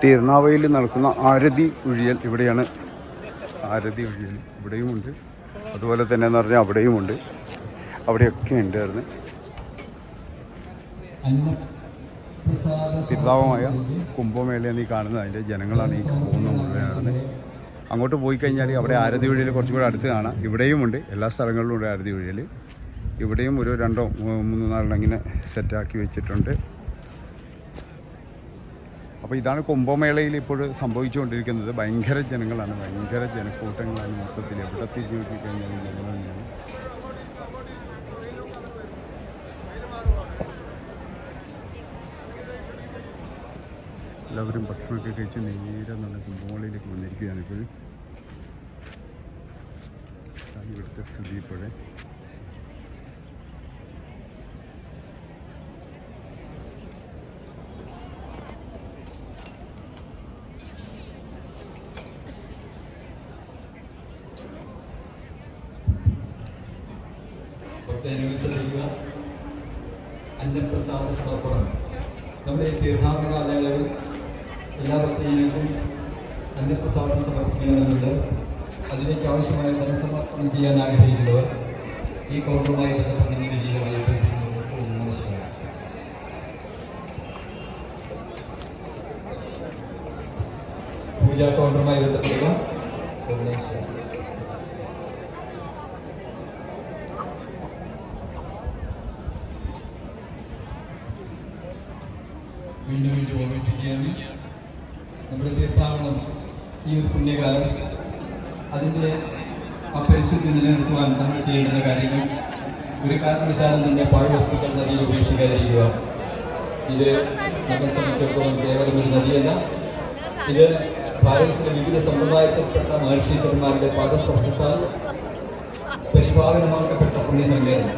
തിരുനാവയിൽ നടക്കുന്ന ആരതി ഉഴിയൽ ഇവിടെയാണ്. ആരതി ഉഴിയൽ ഇവിടെയുമുണ്ട്, അതുപോലെ തന്നെ എന്ന് പറഞ്ഞാൽ അവിടെയുമുണ്ട്, അവിടെയൊക്കെ ഉണ്ടായിരുന്നു. തിരുനാവമായ കുംഭമേളയെന്ന് ഈ കാണുന്നത് അതിൻ്റെ ജനങ്ങളാണ് ഈ പോകുന്നത് മുഴുവനാണ്. അങ്ങോട്ട് പോയി കഴിഞ്ഞാൽ അവിടെ ആരതി ഉഴിയൽ കുറച്ചും കൂടെ അടുത്ത് കാണാം. ഇവിടെയുമുണ്ട്, എല്ലാ സ്ഥലങ്ങളിലും ഉണ്ട് ആരതി ഉഴിയൽ. ഇവിടെയും ഒരു 2-3 ഇങ്ങനെ സെറ്റാക്കി വെച്ചിട്ടുണ്ട്. അപ്പോൾ ഇതാണ് കുംഭമേളയിൽ ഇപ്പോൾ സംഭവിച്ചുകൊണ്ടിരിക്കുന്നത്. ഭയങ്കര ജനങ്ങളാണ്, ഭയങ്കര ജനക്കൂട്ടങ്ങളാണ്. മൊത്തത്തിൽ എവിടെ തിരിഞ്ഞു നോക്കിക്കഴിഞ്ഞാലും ജനങ്ങൾ തന്നെയാണ്. എല്ലാവരും ഭക്ഷണമൊക്കെ കഴിച്ച് നേരെ നല്ല കുംഭമേളയിലേക്ക് വന്നിരിക്കുകയാണ്. ഇപ്പോഴും ഇവിടുത്തെ സ്ഥിതി ഇപ്പോഴേ അന്നപ്രസാദ സമർപ്പണം. നമ്മുടെ തീർത്ഥാടന കാലങ്ങളിൽ എല്ലാ ഭക്തജനങ്ങൾക്കും അന്നപ്രസാദം സമർപ്പിക്കണമെന്നുണ്ട്. അതിലേക്ക് ആവശ്യമായ ധനസമർപ്പണം ചെയ്യാൻ ആഗ്രഹിക്കുന്നവർ ഈ കൗണ്ടറുമായി ബന്ധപ്പെടുന്ന രീതിയിലായി നമസ്കാരം. പൂജാ കൗണ്ടറുമായി ബന്ധപ്പെടുക. വീണ്ടും ഓർമ്മിപ്പിക്കുകയാണ്, നമ്മുടെ തീർത്ഥാടനം ഈ ഒരു പുണ്യകാലം അതിൻ്റെ ആ പരിശുദ്ധി നിലനിർത്തുവാൻ നമ്മൾ ചെയ്യേണ്ടുന്ന കാര്യങ്ങൾ ഒരു കാരണവശാലും തന്നെ പാഴ്വസ്തുക്കൾ നദിയിൽ ഉപേക്ഷിക്കാതിരിക്കുക. ഇത് നമ്മളെ സംബന്ധിച്ചിടത്തോളം കേവലം ഒരു നദിയല്ല, ഇത് ഭാരതത്തിലെ വിവിധ സമുദായത്തിൽപ്പെട്ട മഹർഷീശ്വരന്മാരുടെ പാദസ്പർശത്താൽ പരിപാലനമാക്കപ്പെട്ട പുണ്യസങ്കേതം.